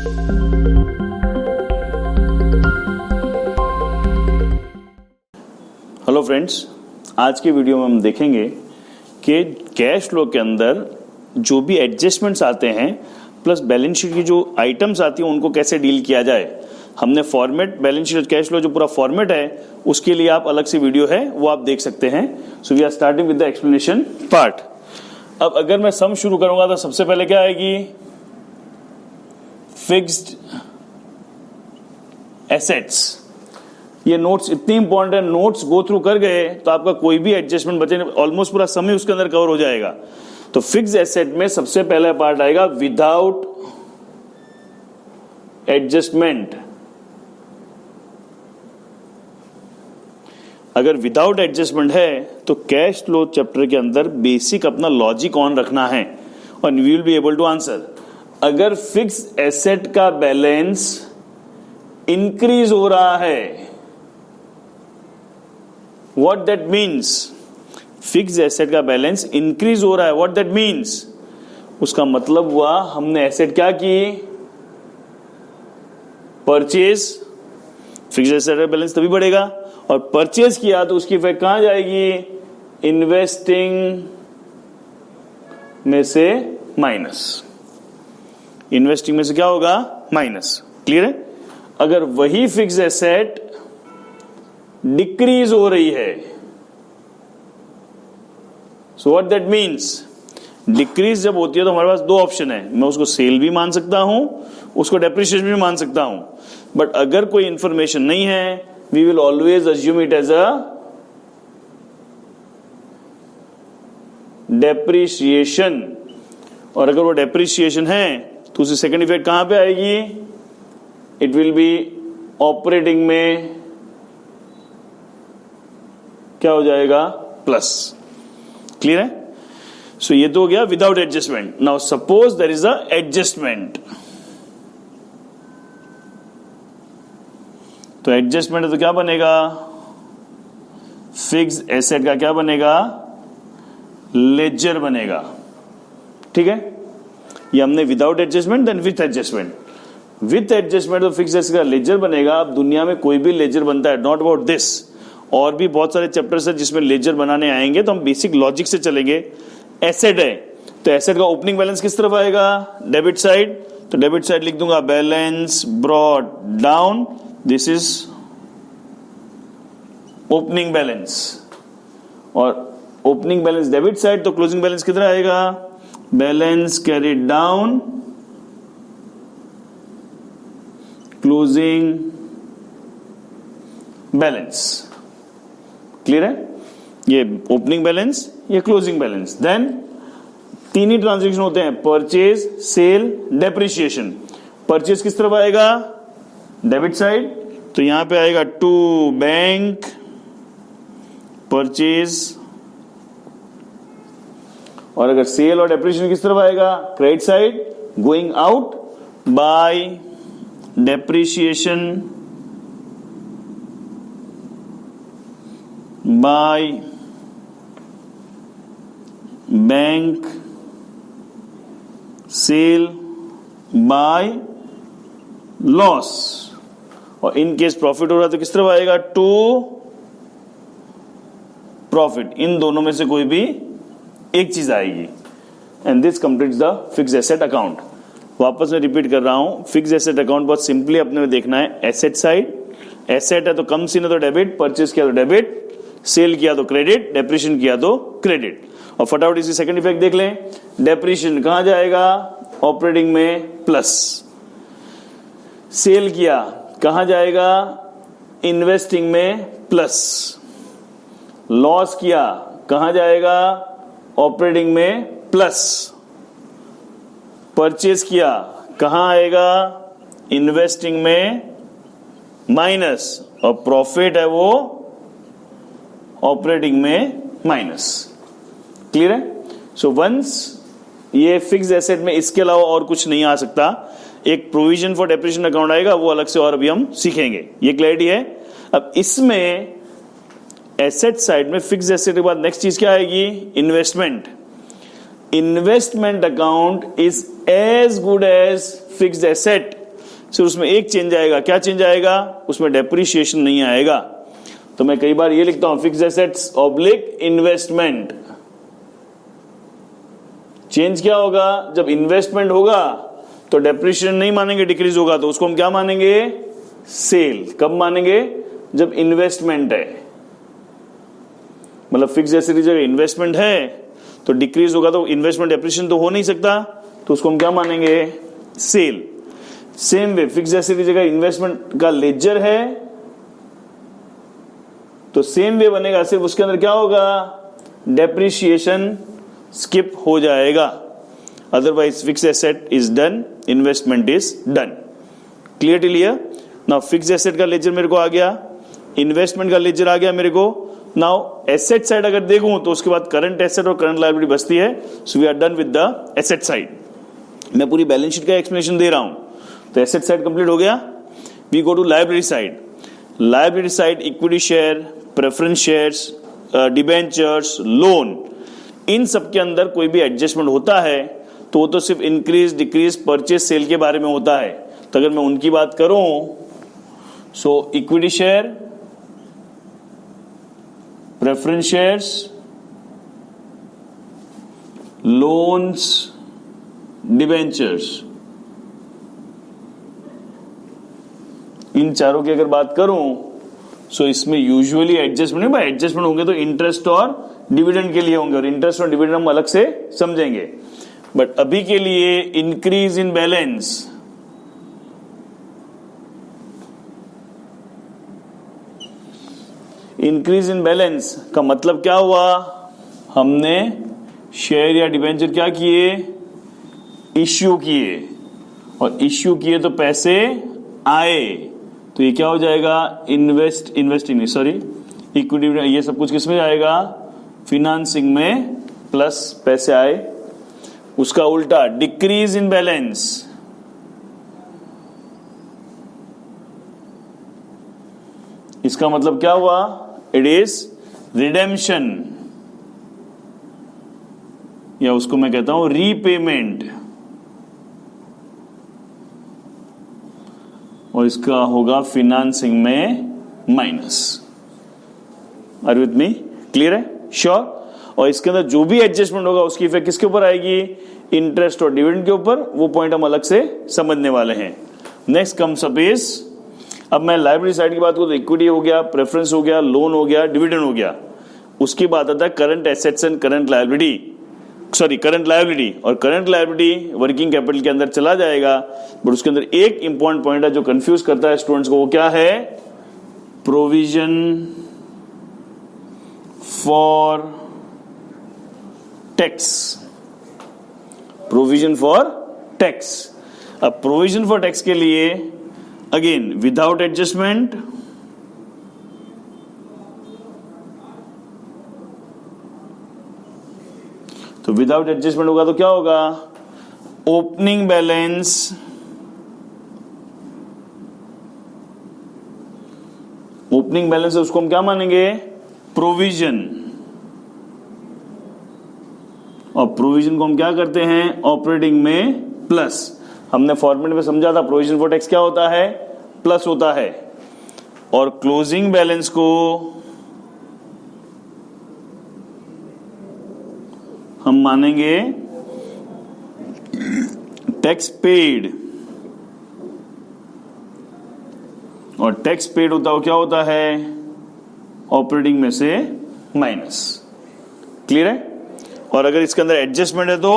Hello friends, आज के video में हम देखेंगे कि कैश फ्लो के अंदर जो भी एडजस्टमेंट्स आते हैं प्लस बैलेंस शीट की जो आइटम्स आती हैं उनको कैसे डील किया जाए। हमने format balance sheet cash flow जो पूरा फॉर्मेट है उसके लिए आप अलग से वीडियो है वो आप देख सकते हैं। So we are starting with the explanation part. अब अगर मैं सम शुरू करूंगा तो सबसे पहले क्या आएगी, फिक्स्ड एसेट्स। ये नोट्स इतनी इंपॉर्टेंट है, नोट्स गो थ्रू कर गए तो आपका कोई भी एडजस्टमेंट बचे, ऑलमोस्ट पूरा समय उसके अंदर कवर हो जाएगा। तो फिक्स्ड एसेट में सबसे पहला पार्ट आएगा विदाउट एडजस्टमेंट। अगर विदाउट एडजस्टमेंट है तो कैश फ्लो चैप्टर के अंदर बेसिक अपना लॉजिक ऑन रखना है और we will be able to answer. अगर फिक्स्ड एसेट का बैलेंस इंक्रीज हो रहा है, what that means, fixed asset का बैलेंस इंक्रीज हो रहा है, व्हाट दैट मीन्स, उसका मतलब हुआ हमने एसेट क्या की, परचेज। फिक्स्ड एसेट का बैलेंस तभी बढ़ेगा और परचेज किया तो उसकी इफेक्ट कहां जाएगी, इन्वेस्टिंग में से माइनस। इन्वेस्टिंग में से क्या होगा, माइनस। क्लियर है। अगर वही फिक्स्ड एसेट डिक्रीज हो रही है, so what that means, decrease जब होती है तो हमारे पास दो ऑप्शन है, मैं उसको सेल भी मान सकता हूं, उसको डेप्रिसिएशन भी मान सकता हूं। बट अगर कोई इंफॉर्मेशन नहीं है, we will always assume it as a depreciation. और अगर वो डेप्रिसिएशन है तो उसकी सेकंड इफेक्ट कहां पे आएगी, इट विल बी ऑपरेटिंग में क्या हो जाएगा, प्लस। क्लियर है। सो ये तो हो गया without adjustment. Now suppose there is a adjustment. तो एडजस्टमेंट है तो क्या बनेगा, फिक्स्ड एसेट का क्या बनेगा, लेजर बनेगा। ठीक है। ये हमने without adjustment then with adjustment. With adjustment तो फिक्स्ड एसेट का लेजर बनेगा। अब दुनिया में कोई भी लेजर बनता है, नॉट अबाउट दिस, और भी बहुत सारे चैप्टर्स है जिसमें लेजर बनाने आएंगे, तो हम बेसिक लॉजिक से चलेंगे। एसेट है तो एसेट का ओपनिंग बैलेंस किस तरफ आएगा, डेबिट साइड। तो डेबिट साइड लिख दूंगा balance brought down, this is opening balance. और ओपनिंग बैलेंस डेबिट साइड, तो क्लोजिंग बैलेंस किधर आएगा, balance carried down, closing balance. Clear है। ये ओपनिंग बैलेंस, ये क्लोजिंग बैलेंस। देन तीन ही ट्रांजैक्शन होते हैं, परचेज, सेल, डेप्रिसिएशन। परचेज किस तरफ आएगा, डेबिट साइड, तो यहां पे आएगा टू बैंक परचेज। और अगर सेल और डेप्रिसिएशन किस तरफ आएगा, credit side, going out by depreciation by bank, sale by loss. और इन केस प्रॉफिट हो रहा है तो किस तरफ आएगा, टू प्रॉफिट। इन दोनों में से कोई भी एक चीज आएगी। And this completes the fixed asset account. वापस मैं रिपीट कर रहा हूं, फिक्स्ड एसेट अकाउंट बहुत सिंपली अपने में देखना है। एसेट साइड, एसेट है तो कम सीन है तो डेबिट, परचेज किया तो डेबिट, सेल किया तो क्रेडिट, डेप्रिसिएशन किया तो क्रेडिट। और फटाफट इसकी सेकंड इफेक्ट देख लें, डेप्रिसिएशन कहां जाएगा, ऑपरेटिंग में प्लस। सेल किया कहां जाएगा, इन्वेस्टिंग में प्लस। लॉस किया कहां जाएगा, ऑपरेटिंग में प्लस। परचेज किया कहां आएगा, इन्वेस्टिंग में माइनस। और प्रॉफिट है वो ऑपरेटिंग में माइनस। क्लियर है। सो वंस ये फिक्स्ड एसेट में इसके अलावा और कुछ नहीं आ सकता, एक प्रोविजन फॉर डेप्रिसिएशन अकाउंट आएगा, वो अलग से और अभी हम सीखेंगे। ये क्लैरिटी है। अब इसमें एसेट साइड में फिक्स्ड एसेट के बाद नेक्स्ट चीज क्या आएगी, investment. Investment account is as good as fixed asset सिर्फ उसमें एक चेंज आएगा, क्या चेंज आएगा, उसमें डेप्रिसिएशन नहीं आएगा। तो मैं कई बार ये लिखता हूं fixed assets oblique investment. Change क्या होगा, जब इन्वेस्टमेंट होगा तो डेप्रिसिएशन नहीं मानेंगे, डिक्रीज होगा तो उसको हम क्या मानेंगे, सेल। कब मानेंगे, जब इन्वेस्टमेंट है, मतलब फिक्स्ड एसेट की जगह इन्वेस्टमेंट है तो डिक्रीज होगा तो इन्वेस्टमेंट डेप्रिसिएशन तो हो नहीं सकता, तो उसको हम क्या मानेंगे, sale. Same way fixed asset की जगह इन्वेस्टमेंट का लेजर है तो सेम वे बनेगा, सिर्फ उसके अंदर क्या होगा, डेप्रिसिएशन स्किप हो जाएगा। Otherwise fixed asset is done, investment is done. Clear till here? Now fixed asset का लेजर मेरे को आ गया, इन्वेस्टमेंट का लेजर आ गया मेरे को। नाउ एसेट साइड अगर देखूं तो उसके बाद करंट एसेट और करंट लायबिलिटी बचती है। So we are done with the asset side. मैं पूरी बैलेंस शीट का एक्सप्लेनेशन दे रहा हूं, तो एसेट साइड कंप्लीट हो गया। We go to liability side. Liability side equity share, preference shares, debentures, loan, इन सब के अंदर कोई भी एडजस्टमेंट होता है तो वो तो सिर्फ इंक्रीज, डिक्रीज, परचेज, सेल के बारे में होता है। तो अगर मैं उनकी बात करूं, so equity share, preference shares, loans, debentures, इन चारों की अगर बात करूं, सो इसमें यूजुअली एडजस्टमेंट नहीं, भाई एडजस्टमेंट होंगे तो इंटरेस्ट और डिविडेंड के लिए होंगे, और इंटरेस्ट और डिविडेंड हम अलग से समझेंगे। बट अभी के लिए increase in balance, increase in balance का मतलब क्या हुआ, हमने शेयर या डिबेंचर क्या किए, इश्यू किए, और इश्यू किए तो पैसे आए, तो ये क्या हो जाएगा, इन्वेस्टिंग सॉरी इक्विटी, ये सब कुछ किसमें जाएगा, फिनांसिंग में, प्लस पैसे आए। उसका उल्टा डिक्रीज इन बैलेंस, इसका मतलब क्या हुआ, इट इज रिडेम्पशन, या उसको मैं कहता हूं रीपेमेंट, और इसका होगा फिनांसिंग में minus. Are with me? Clear है? श्योर? और इसके अंदर जो भी एडजस्टमेंट होगा उसकी इफेक्ट किसके ऊपर आएगी, इंटरेस्ट और डिविडेंड के ऊपर। वो पॉइंट हम अलग से समझने वाले हैं। नेक्स्ट कम्स अप इज, अब मैं लायबिलिटी साइड की बात करूं तो इक्विटी हो गया, प्रेफरेंस हो गया, लोन हो गया, डिविडेंड हो गया। उसकी बात आता है current assets and current liability, sorry current liability, और करंट लायबिलिटी वर्किंग कैपिटल के अंदर चला जाएगा। बट उसके अंदर एक इंपॉर्टेंट पॉइंट है जो कंफ्यूज करता है स्टूडेंट्स को, वो क्या है, provision for tax. Provision for tax, अब प्रोविजन फॉर टैक्स के लिए अगेन विदाउट एडजस्टमेंट, तो विदाउट एडजस्टमेंट होगा तो क्या होगा, ओपनिंग बैलेंस ओपनिंग बैलेंस है उसको हम क्या मानेंगे, प्रोविजन, और प्रोविजन को हम क्या करते हैं, ऑपरेटिंग में प्लस। हमने फॉर्मेट में समझा था प्रोविजन फॉर टैक्स क्या होता है, प्लस होता है, और क्लोजिंग बैलेंस को हम मानेंगे टैक्स पेड, और टैक्स पेड होता है क्या होता है, ऑपरेटिंग में से माइनस। क्लियर है? और अगर इसके अंदर एडजस्टमेंट है तो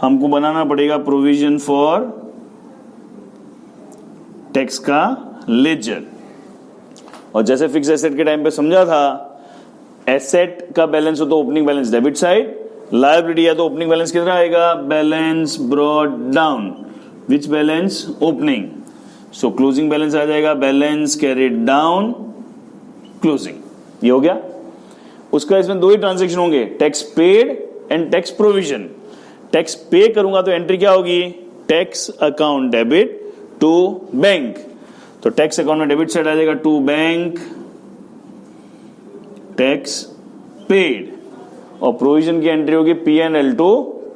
हमको बनाना पड़ेगा प्रोविजन फॉर टैक्स का लेजर। और जैसे फिक्स एसेट के टाइम पे समझा था, एसेट का बैलेंस हो तो opening balance debit side, liability है तो ओपनिंग बैलेंस कितना आएगा, balance brought down, which balance, opening. So closing balance आ जाएगा बैलेंस कैरिड डाउन, क्लोजिंग। ये हो गया। उसका इसमें दो ही ट्रांजेक्शन होंगे, tax paid and tax provision. Tax pay करूंगा तो एंट्री क्या होगी, tax account debit to bank, तो टैक्स अकाउंट में डेबिट साइड आ जाएगा टू बैंक टैक्स पेड, और प्रोविजन की एंट्री होगी P&L टू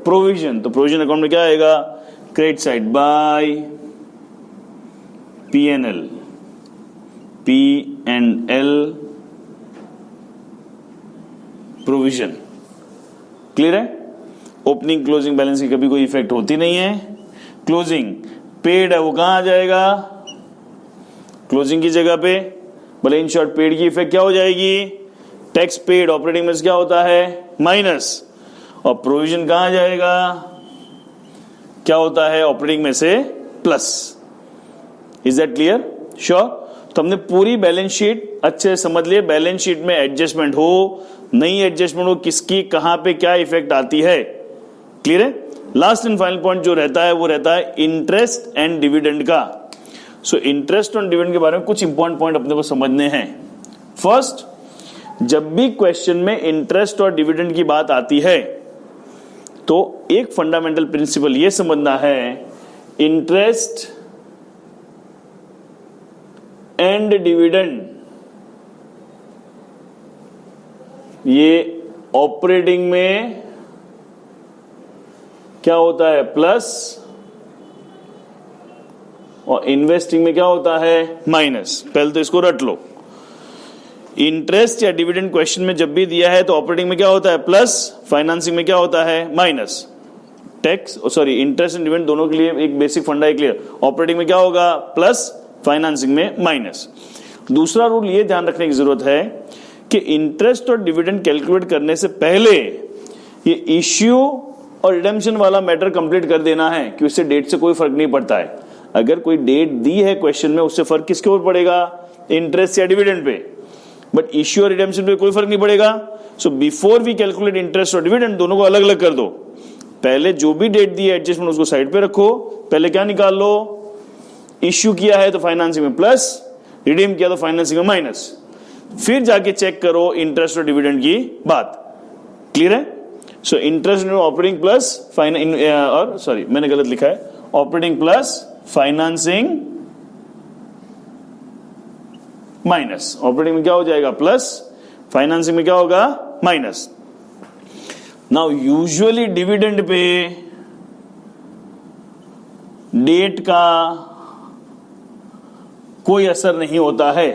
प्रोविजन, तो प्रोविजन अकाउंट में क्या आएगा, credit side by P&L provision. Clear है? ओपनिंग क्लोजिंग बैलेंस की कभी कोई इफेक्ट होती नहीं है। क्लोजिंग पेड है वो कहां आ जाएगा, क्लोजिंग की जगह पे। भले इन शॉर्ट पेड की इफेक्ट क्या हो जाएगी, टैक्स पेड ऑपरेटिंग में क्या होता है माइनस, और प्रोविजन कहां आ जाएगा, क्या होता है ऑपरेटिंग में से plus. Is that clear? Sure? तो हमने पूरी बैलेंस शीट अच्छे से समझ लिए। बैलेंस शीट में एडजस्टमेंट हो नहीं एडजस्टमेंट हो, किसकी कहां पे क्या इफेक्ट आती है। क्लियर है? लास्ट एंड फाइनल पॉइंट जो रहता है वो रहता है इंटरेस्ट एंड डिविडेंड का। सो इंटरेस्ट और डिविडेंड के बारे में कुछ इंपॉर्टेंट पॉइंट अपने को समझने हैं। फर्स्ट, जब भी क्वेश्चन में इंटरेस्ट और डिविडेंड की बात आती है तो एक फंडामेंटल प्रिंसिपल ये समझना है, इंटरेस्ट एंड डिविडेंड ये ऑपरेटिंग में क्या होता है प्लस, और इन्वेस्टिंग में क्या होता है माइनस। पहले तो इसको रट लो। इंटरेस्ट या डिविडेंड क्वेश्चन में जब भी दिया है तो ऑपरेटिंग में क्या होता है प्लस, फाइनेंसिंग में क्या होता है minus. Tax sorry interest and dividend दोनों के लिए एक बेसिक फंडा है क्लियर। ऑपरेटिंग में क्या होगा प्लस, फाइनेंसिंग में माइनस। दूसरा रूल ये ध्यान रखने की जरूरत है कि इंटरेस्ट और डिविडेंड कैलकुलेट करने से पहले ये इश्यू और रिडेम्पशन वाला मैटर कंप्लीट कर देना है कि उससे डेट से कोई फर्क नहीं पड़ता है। अगर कोई डेट दी है क्वेश्चन में उससे फर्क किसके ऊपर पड़ेगा, इंटरेस्ट या डिविडेंड पे, बट इश्यू और रिडेम्पशन पे कोई फर्क नहीं पड़ेगा। So before we calculate interest और डिविडेंड दोनों को अलग अलग कर दो। पहले जो भी डेट दी है एडजस्टमेंट उसको साइड पे रखो। पहले क्या निकाल लो, इश्यू किया है तो फाइनेंसिंग में प्लस, रिडीम किया तो फाइनेंसिंग में माइनस। फिर जाके चेक करो इंटरेस्ट और डिविडेंड की बात। क्लियर है? सो इंटरेस्ट ऑपरेटिंग प्लस और सॉरी मैंने गलत लिखा है, operating plus financing minus. Operating में क्या हो जाएगा प्लस, फाइनेंसिंग में क्या होगा माइनस। नाउ यूजुअली डिविडेंड पे डेट का कोई असर नहीं होता है,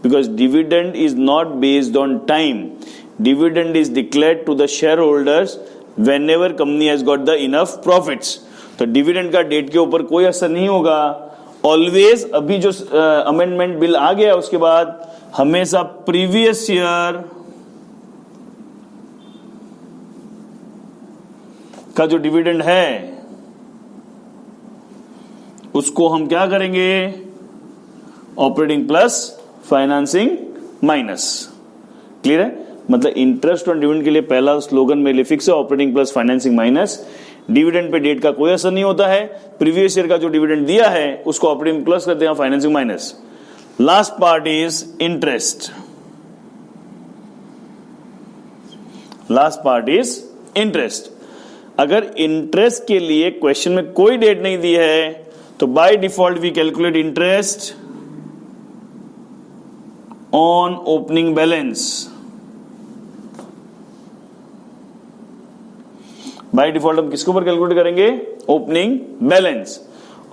because dividend is not based on time. Dividend is declared to the shareholders whenever company has got the enough profits. तो डिविडेंड का डेट के ऊपर कोई असर नहीं होगा ऑलवेज। अभी जो अमेंडमेंट बिल आ गया उसके बाद हमेशा प्रीवियस ईयर का जो डिविडेंड है उसको हम क्या करेंगे, operating plus financing minus. Clear है? मतलब इंटरेस्ट और डिविडेंड के लिए पहला स्लोगन मेरे लिए फिक्स है, operating plus financing minus. Dividend पे डेट का कोई असर नहीं होता है। प्रीवियस ईयर का जो डिविडेंड दिया है उसको ऑपरेटिंग प्लस करते हैं, financing minus. Last part is interest. Last part is interest. अगर इंटरेस्ट के लिए क्वेश्चन में कोई डेट नहीं दी है तो by default we calculate interest on opening balance. By default हम किसके ऊपर कैलकुलेट करेंगे, ओपनिंग बैलेंस।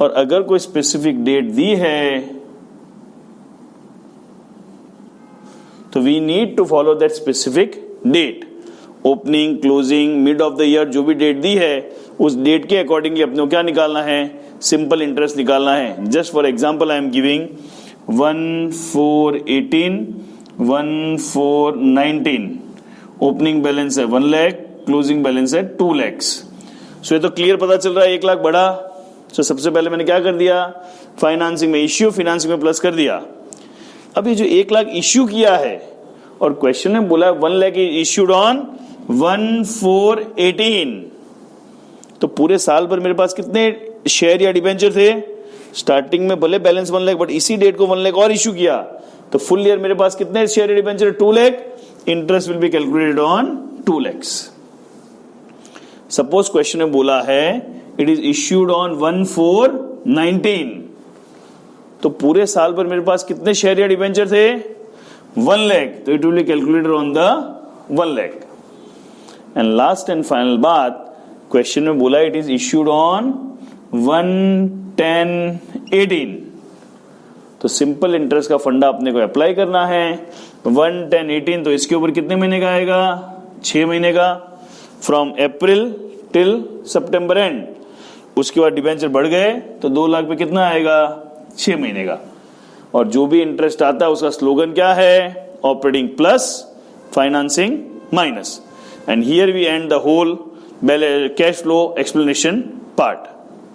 और अगर कोई स्पेसिफिक डेट दी है तो we need to follow that specific date. Opening, closing, mid of the year जो भी डेट दी है उस डेट के अकॉर्डिंगली अपने को क्या निकालना है, सिंपल इंटरेस्ट निकालना है। Just for example I am giving 1/4/18, 1/4/19। Opening balance है 1 लाख, क्लोजिंग बैलेंस है 2 लाख। सो ये तो क्लियर पता चल रहा है 1 लाख बढ़ा। सो सबसे पहले मैंने क्या कर दिया, फाइनेंसिंग में इश्यू, फाइनेंसिंग में प्लस कर दिया। अब ये जो 1 लाख इश्यू किया है और क्वेश्चन में बोला 1 लाख इश्यूड ऑन 1/4/18, तो पूरे साल भर मेरे पास कितने शेयर या डिबेंचर थे, स्टार्टिंग में भले बैलेंस 1 लाख बट इसी डेट को 1 लाख और इश्यू किया तो फुल ईयर मेरे पास कितने शेयर या debenture, 2 lakh. Interest will be calculated on 2 lakh. Suppose question में बोला है इट इज इश्यूड ऑन 1/4/19, तो पूरे साल भर मेरे पास कितने शेयर या डिबेंचर थे, 1 लाख, तो it will be calculated on the 1 lakh. And last and final बात, क्वेश्चन में बोला इट इज इश्यूड ऑन 1/10/18। तो सिंपल इंटरेस्ट का फंडा अपने को अप्लाई करना है। 1/10/18 तो इसके ऊपर कितने महीने का आएगा? 6 महीने का, from April till September and. उसके बाद डिबेंचर बढ़ गए तो 2 लाख पे कितना आएगा? 6 महीने का। और जो भी इंटरेस्ट आता है उसका स्लोगन क्या है? Operating plus, financing minus. And here we end the whole cash flow explanation part.